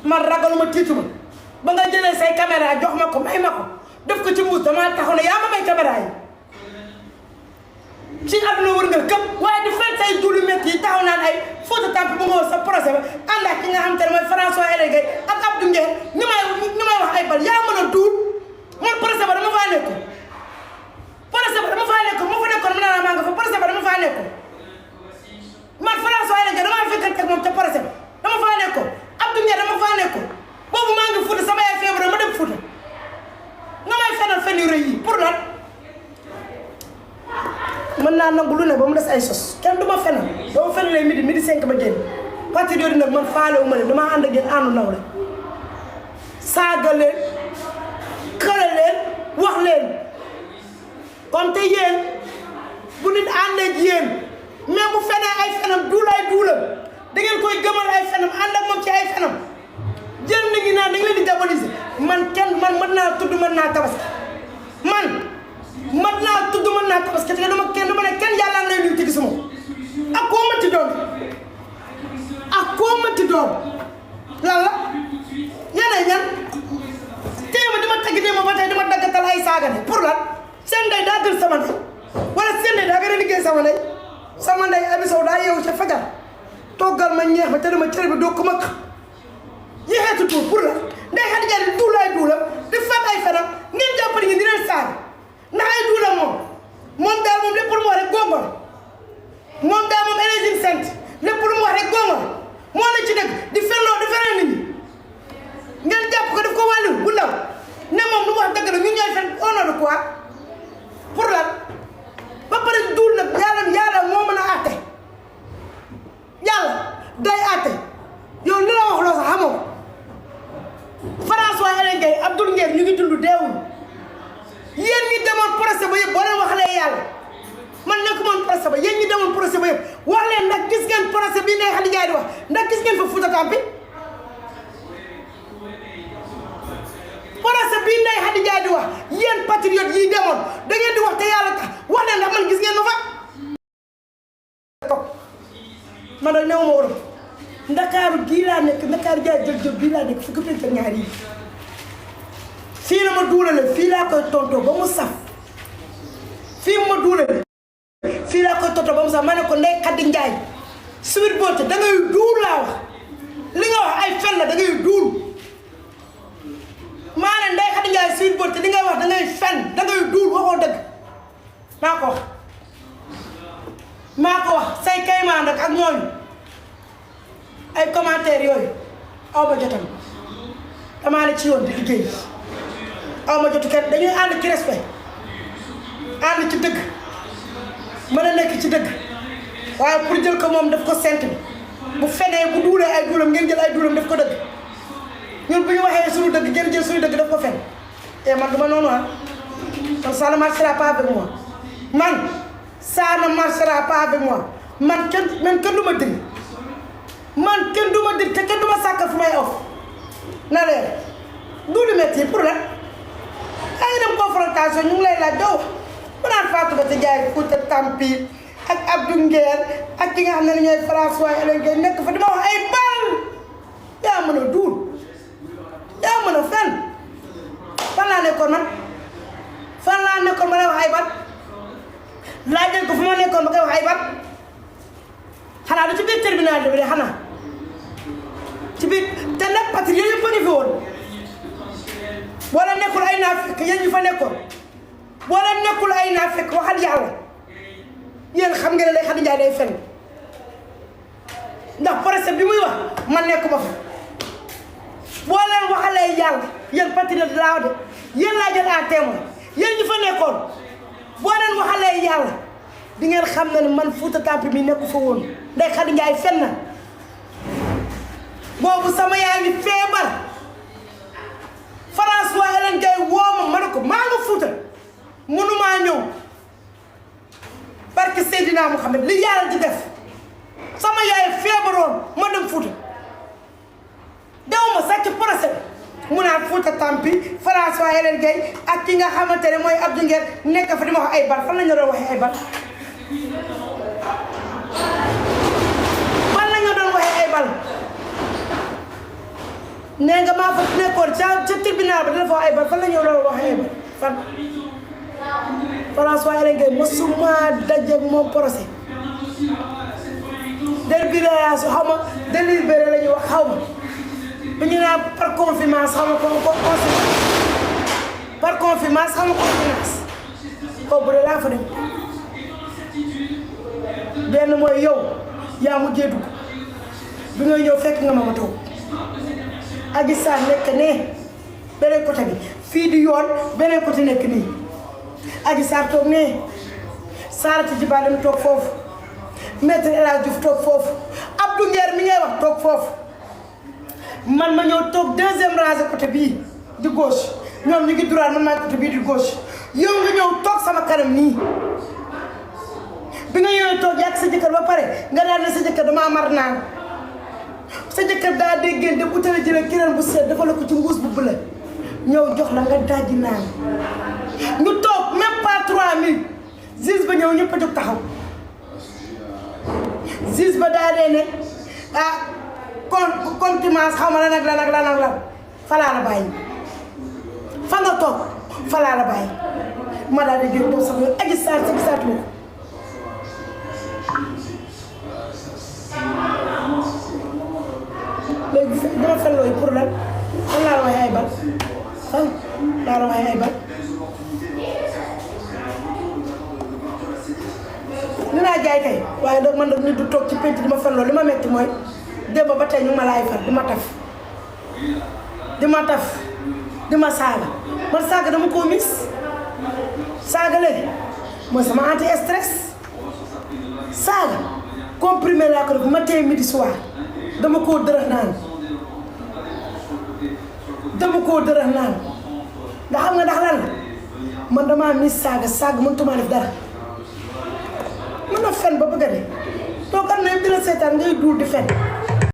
man ragaluma tiituma ba nga jëlee say caméra jox ma ko may ma ko def ko ci mbuus damaa taxaw ne yaa ma may caméra yi ci àdduna wër nga këpp waaye di fekk say juli métti yi taxaw naan ay Fouta Tampi bu nga sa procès ba ànd ak ki nga xam te ne mooy François Hélène Gueye ak Abdou Nguer ñu may wax ay bal yaa mën a duul man procès ba dama faa nekkoon procès ba dama faa nekkoon ma fa nekkoon mën naa maa nga fa procès ba dama faa nekkoon man François Hélène Gueye damaa fekkante ak moom ca procès ba dama faa nekkoon Abdou Nguer dama faa nekkoon boobu maa ngi Fouta sama yaay feebar ma dem Fouta nga may fenal fen yu rëy yi pour lan mën naa nangu lu ne ba mu des ay sos kenn du ma fenal dama fenalee midi 5 ba génn patriote nag man faalewu ma leen dama ànd ak yéen àndu naw rek saaga leen xale leen wax leen kon te yéen bu nit ànd ak yéen mais bu fenee ay fenam duulaay duulam da ngeen koy gëmal ay fenam ànd ak moom ci ay fenam jël nit ñi naan da nga leen di diaboliser man mën naa tudd mën naa tabaski man mën naa tudd mën naa tabaski te dama ne kenn yàlla nga lay nuyu te gisuma ak koo mënti doon lan la ñeneen ñan téema dima tagg déema ba tey dama daggatal ay saaga ne pour lan seen ndey daa gën sama ndey wala seen ndey daa gën a liggéey sama ndey Abi Sow daa yeewu ca fajar toggal ma ñeex ba te dama cere bi doo ko makk yéexeetu tuur pour lan ndey Xadi Njaay di duulaay duulam di fat ay fenam ngeen jàppale ngeen di leen saaga ndax ay duulam moom daal moom lépp lu mu wax rek góngol moom daal moom énergie sent lépp lu mu wax rek góngol moo ne ci dëgg di fenloo di feneen nit ñi ngeen jàpp ko def ko wàllu bu ndaw ne moom lu mu wax dëgg la ñu ñooy fen au nom de quoi pour lan ba pare duul nag yàlla moo mën a àtte yàlla day àtte yow li la wax loo sax xamoo François Hélène Gueye Abdou Nguer ñu ngi dund deewul yéen ñi demoon procès ba yëpp boo leen waxalee yàlla man nekk moon procès ba yéen ñi demoon procès ba yëpp wax leen ndax gis ngeen procès bii Ndeye Khady Ndiaye di wax ndax gis ngeen fa Fouta Tampi procès bii Ndeye Khady Ndiaye di wax yéen patriote yi demoon da ngeen di wax te yàlla tax wax leen ndax man gis ngeen ma fa man da néew ma Europe Ndakaaru gii laa nekk Ndakaaru jaay jël bii laa nekk fukki penc ak ñaar yi fii la ma duulale fii laa koy tontoo ba mu saf fii ma duulale fii laa koy tontoo ba mu saf ma ne ko Ndeye Khady Ndiaye Sweet Beauté da ngay duul laa wax li nga wax ay fen la da ngay duul maa ne Ndeye Khady Ndiaye Sweet Beauté li ngay wax da ngay fen da ngay duul waxoo dëgg maa ko wax say kaymaan rek ak ñooñu ay commentaire yooyu aw ma jotam damaa ne ci yoon di liggéey aw ma jotu kenn dañuy ànd ci respect ànd ci dëgg mën a nekk ci dëgg waaye pour jël ko moom daf ko sent bi bu fenee bu duulee ay duulam ngeen jël ay duulam daf ko dëgg ñun bu ñu waxee suñu dëgg ngeen jël suñu dëgg daf ko fen et man duma noonu kon ça ne marchera pas avec moi ça ne marchera pas avec moi man kenn du ma dégg man kenn du ma dégg te kenn du ma sàkkal fu may off na leer duulu métti pour la ay dem confrontation ñu ngi lay laaj doo mu naan Fatoumata Ndiaye Fouta Tampi ak Abdou Nguer ak ki nga xam ne ñooy François Hélène Gueye nekk fa dama wax ay bal yaa mën a duul yaa mën a fen fan laa nekkoon ma lay wax ay bal laajal ko fu ma nekkoon ma koy wax ay bal xanaa du ci biir tribunal bi de xanaa ci biir te nag patriote yëpp a ngi fi woon boo leen nekkul ay naafeq yéen ñu fa nekkoon boo leen nekkul ay naafeq waxal yàlla yéen xam nga ne Ndeye Khady Ndiaye day fen ndax procès bi muy wax man nekkuma fa boo leen waxalee yàlla yéen patriote laa wax de yéen laa jël en témoin yéen ñu fa nekkoon boo leen waxalee yàlla di ngeen xam ne man Fouta Tampi mi nekku fa woon Ndeye Khady Ndiaye fen na boobu sama yaa ngi feebar François Hélène Gueye woo ma ne ko maa nga Fouta mënumaa ñëw parce que Seydina Mouhamed li yàlla di def sama yaay feebaroon ma dem Fouta dew ma sax ci procès mu naan Fouta Tampi François Hélène Gueye ak ki nga xamante ne mooy Abdou Nguer nekk fa di ma wax ay bal fan la ñu doon waxee ay bal fan la ñu doon waxee ay bal nee nga maa fa nekkoon ca tribunal ba dafa ay bar fan la ñëw loolu wax ay bar fan François Hélène Gueye mosuma dajeeg moom procès délibération xaw ma délibéré la ñuy wax xaw ma bu ñu naan par confirmation xaw ma par confirmation xaw ma confirmation kooku de laa fa dem benn mooy yow yaa mujjee dugg bi ngay ñëw fekk nga ma toog Adji Sarr nekk ne beneen côté bi fii di yoon beneen côté nekk nii Adji Sarr toog ne Sarata Djiba dem toog foofu Maître El Hadji Diouf toog foofu Abdou Nguer mi ngay wax toog foofu man ma ñëw toog deuxième rangée côté bii di gauche ñoom ñu ngi droit man maa côté bii di gauche yow nga ñëw toog sama kanam nii bi nga ñëwee toog yàgg sa jëkkër ba pare nga daal ne sa jëkkër damaa mar naan sa jëkkër daa déggee dem utale jële keneen bu seet dafa la ko ci mbuus bu bula ñëw jox la nga dajji naan ñu toog même pas 3 minutes juge ba ñëw ñëpp a jóg taxaw juge ba daa dee ne ah contumace xaw ma lan ak lan ak lan ak lan falaa la bàyyi fa nga toog falaa la bàyyi ma daal di génn doon sama yoon Adji Sarr sa gisaatuma ko léegi dama fen looyu pour lan fan laa la waxee ay bal fan laa la waxee ay bal li naa jaay kay waaye nag man nag nit du toog ci penc di ma fen loolu li ma metti mooy démb ba tey ñu ma laay far di ma taf di ma saaga man saaga dama koo mis saaga léegi mooy sama anti stress saaga comprimé laa ko def matin midi soir dama koo dërëx naan ndax xam nga ndax lan la man damaa mis saaga mënutuma def dara mën na fen ba bëgg a de toog am na yëpp dina seetaan ngay duul di fen